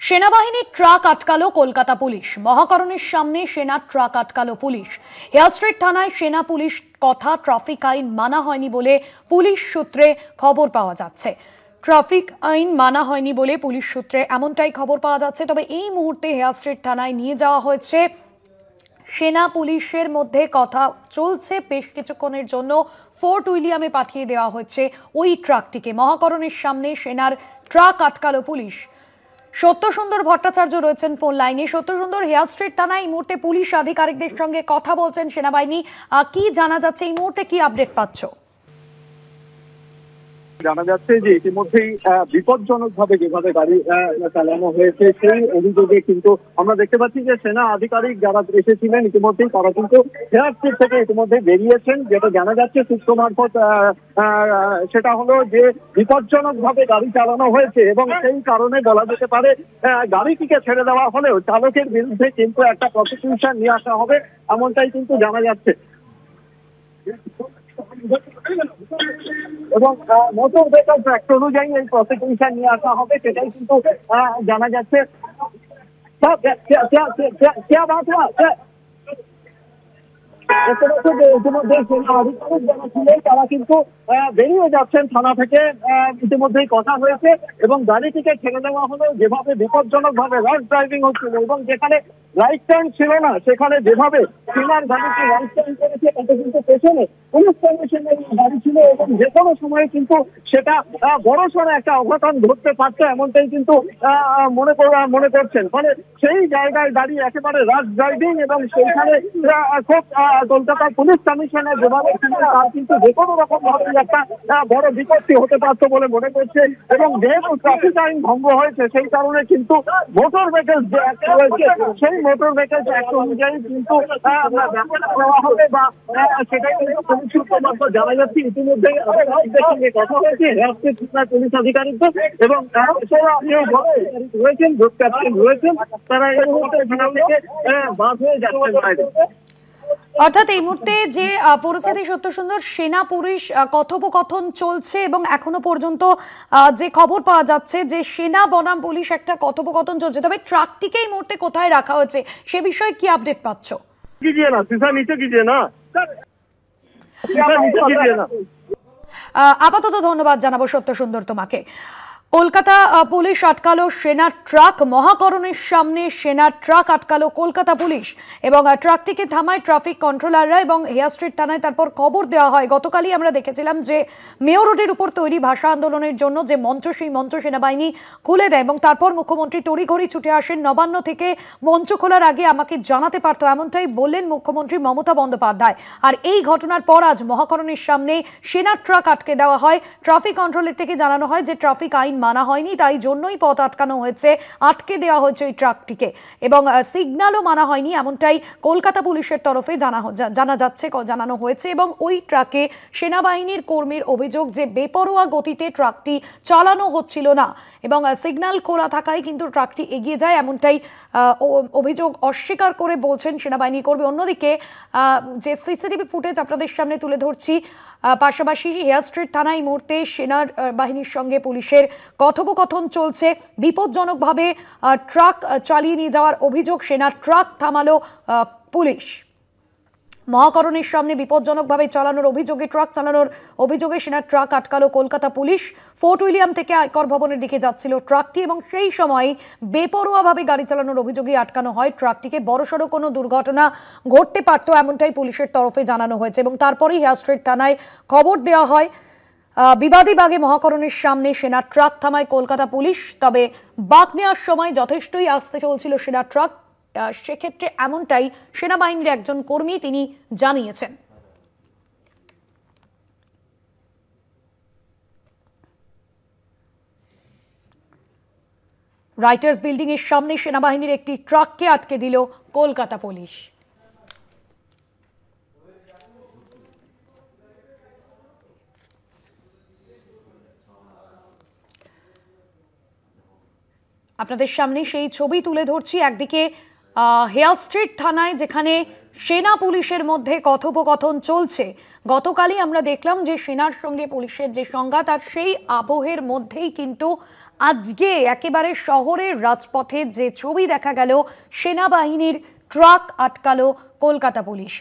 সেনাবাহিনীর ট্রাক আটকালো কলকাতা পুলিশ। মহাকরণের সামনে সেনার ট্রাক আটকালো পুলিশ। হেয়ার স্ট্রিট থানায় সেনা পুলিশ কথা ট্রাফিক আইন মানা হয়নি বলে পুলিশ সূত্রে খবর পাওয়া যাচ্ছে। ট্রাফিক আইন মানা হয়নি বলে পুলিশ সূত্রে এমনটাই খবর পাওয়া যাচ্ছে। তবে এই মুহূর্তে হেয়ার স্ট্রিট থানায় নিয়ে যাওয়া হয়েছে। সেনা পুলিশের মধ্যে কথা চলছে। বেশ কিছুক্ষণের জন্য ফোর্ট উইলিয়ামে পাঠিয়ে দেওয়া হয়েছে ওই ট্রাকটিকে। মহাকরণের সামনে সেনার ট্রাক আটকালো পুলিশ। সত্যসুন্দর ভট্টাচার্য রয়েছেন ফোন লাইনে। সত্যসুন্দর, হেয়ার স্ট্রিট থানায় এই মুহূর্তে পুলিশ আধিকারিকদের সঙ্গে কথা বলছেন সেনাবাহিনী, কি জানা যাচ্ছে এই মুহূর্তে, কি আপডেট পাচ্ছ? জানা যাচ্ছে যে ইতিমধ্যেই বিপজ্জনকভাবে যেভাবে গাড়ি চালানো হয়েছে সেই অভিযোগে কিন্তু আমরা দেখতে পাচ্ছি যে সেনা আধিকারিক যারা এসেছিলেন ইতিমধ্যেই তারা কিন্তু হেয়ার স্ট্রিট থেকে ইতিমধ্যে বেরিয়েছেন। যেটা জানা যাচ্ছে সূত্র মারফত সেটা হলো যে বিপজ্জনকভাবে গাড়ি চালানো হয়েছে এবং সেই কারণে বলা যেতে পারে গাড়িটিকে ছেড়ে দেওয়া হলেও চালকের বিরুদ্ধে কিন্তু একটা প্রসিকিউশন নিয়ে আসা হবে, এমনটাই কিন্তু জানা যাচ্ছে। এবং মোটর ভেহিকল অ্যাক্ট অনুযায়ী এই প্রসিকিউশন নিয়ে আসা হবে, সেটাই কিন্তু জানা যাচ্ছে। ইতিমধ্যে সেনা আধিকারিক যারা ছিলেন তারা কিন্তু বেরিয়ে যাচ্ছেন থানা থেকে। ইতিমধ্যেই কথা হয়েছে এবং গাড়িটিকে ছেড়ে দেওয়া হলো। যেভাবে বিপজ্জনক ভাবে রাশ ড্রাইভিং হচ্ছিল এবং যেখানে রাইট টার্ন ছিল না সেখানে যেভাবে সিনার গাড়িটি রাইট টার্ন করেছে তাতে কিন্তু পেছনে পুলিশ কমিশনের গাড়ি ছিল এবং যে কোনো সময় কিন্তু সেটা বড়সড় একটা অঘটন ঘটতে পারত, এমনটাই কিন্তু মনে করছেন। ফলে সেই জায়গায় দাঁড়িয়ে একেবারে রাশ ড্রাইভিং এবং সেইখানে খুব কলকাতা পুলিশ কমিশনের যেভাবে তার কিন্তু যে কোনো রকম ভাবে একটা বড় বিপত্তি হতে পারত বলে মনে করছে। এবং যেহেতু ট্রাফিক আইন ভঙ্গ হয়েছে সেই কারণে কিন্তু মোটর ভেহিকলস যে অ্যাক্ট রয়েছে সেই মোটর ভেহিকলস অ্যাক্ট অনুযায়ী কিন্তু ব্যবস্থা নেওয়া হবে বা সেটাই কিন্তু পুলিশ সূত্র মারফত জানা যাচ্ছে। ইতিমধ্যে সঙ্গে কথা হয়েছে হেয়ার স্ট্রিট থানার পুলিশ আধিকারিকদের এবং রয়েছেন গ্রুপ ক্যাপ্টেন রয়েছেন, তারা এই মুহূর্তে থানা থেকে বাস হয়ে যাচ্ছেন বাইরে। অর্থাৎ এই মুহূর্তে যে পরিস্থিতি সত্যসুন্দর, সেনা পুলিশ কথোপকথন চলছে এবং এখনো পর্যন্ত যে খবর পাওয়া যাচ্ছে যে সেনা বনাম পুলিশ একটা কথোপকথন চলছে। তবে ট্রাকটিকে এই মুহূর্তে কোথায় রাখা হয়েছে সে বিষয়ে কি আপডেট পাচ্ছ? আপাতত ধন্যবাদ জানাবো সত্যসুন্দর তোমাকে। কলকাতা পুলিশ আটকালো সেনার ট্রাক। মহাকরণের সামনে সেনার ট্রাক আটকালো কলকাতা পুলিশ এবং ট্রাকটিকে থামায় ট্রাফিক কন্ট্রোলাররা এবং হেয়ার স্ট্রিট থানায় তারপর খবর দেওয়া হয়। গতকালই আমরা দেখেছিলাম যে মেয়ো রোডের উপর তৈরি ভাষা আন্দোলনের জন্য যে মঞ্চ, সেই মঞ্চ সেনাবাহিনী খুলে দেয় এবং তারপর মুখ্যমন্ত্রী তড়িঘড়ি ছুটে আসেন। নবান্ন থেকে মঞ্চ খোলার আগে আমাকে জানাতে পারতো, এমনটাই বললেন মুখ্যমন্ত্রী মমতা বন্দ্যোপাধ্যায়। আর এই ঘটনার পর আজ মহাকরণের সামনে সেনার ট্রাক আটকে দেওয়া হয়। ট্রাফিক কন্ট্রোলের থেকে জানানো হয় যে ট্রাফিক আইন মানা হয়নি, তাই জন্যই পথ আটকানো হয়েছে, আটকে দেওয়া হয়েছে ওই ট্রাকটিকে এবং সিগন্যালও মানা হয়নি, এমনটাই কলকাতা পুলিশের তরফে জানা যাচ্ছে, জানানো হয়েছে। এবং ওই ট্রাকে সেনাবাহিনীর কর্মীর অভিযোগ যে বেপরোয়া গতিতে ট্রাকটি চালানো হচ্ছিল না এবং সিগন্যাল খোলা থাকায় কিন্তু ট্রাকটি এগিয়ে যায়, এমনটাই অভিযোগ অস্বীকার করে বলছেন সেনাবাহিনীর কর্মী। অন্যদিকে যে সিসিটিভি ফুটেজ আপনাদের সামনে তুলে ধরছি, পাশাপাশি হেয়ার স্ট্রিট থানায় এই মুহূর্তে সেনার বাহিনীর সঙ্গে পুলিশের কথোপকথন চলছে। বিপজ্জনকভাবে ট্রাক চালিয়ে নিয়ে যাওয়ার অভিযোগ, সেনার ট্রাক থামালো পুলিশ। মহাকরণের সামনে বিপজ্জনকভাবে চালানোর অভিযোগে, ট্রাক চালানোর অভিযোগে সেনার ট্রাক আটকালো কলকাতা পুলিশ। ফোর্ট উইলিয়াম থেকে আয়কর ভবনের দিকে যাচ্ছিল ট্রাকটি এবং সেই সময় বেপরোয়াভাবে গাড়ি চালানোর অভিযোগে আটকানো হয় ট্রাকটিকে। বড়সড় কোনো দুর্ঘটনা ঘটতে পারত, এমনটাই পুলিশের তরফে জানানো হয়েছে এবং তারপরেই হেয়ার স্ট্রিট থানায় খবর দেওয়া হয়। বিবাদী বাগে মহাকরণের সামনে সেনার ট্রাক থামায় কলকাতা পুলিশ। তবে বাগ নেওয়ার সময় যথেষ্টই আস্তে চলছিল সেনার ট্রাক, সেক্ষেত্রে এমনটাই সেনাবাহিনীর একজন কর্মী তিনি জানিয়েছেন। রাইটার্স বিল্ডিং এর সামনে সেনাবাহিনীর একটি ট্রাককে আটকে দিল কলকাতা পুলিশ। আপনাদের সামনে সেই ছবি তুলে ধরছি। একদিকে হেয়ার স্ট্রিট থানায় যেখানে সেনা পুলিশের মধ্যে কথোপকথন চলছে, গতকালই আমরা দেখলাম যে সেনার সঙ্গে পুলিশের যে সংঘাত, আর সেই আবহের মধ্যেই কিন্তু আজকে একেবারে শহরের রাজপথে যে ছবি দেখা গেল, সেনাবাহিনীর ট্রাক আটকালো কলকাতা পুলিশ।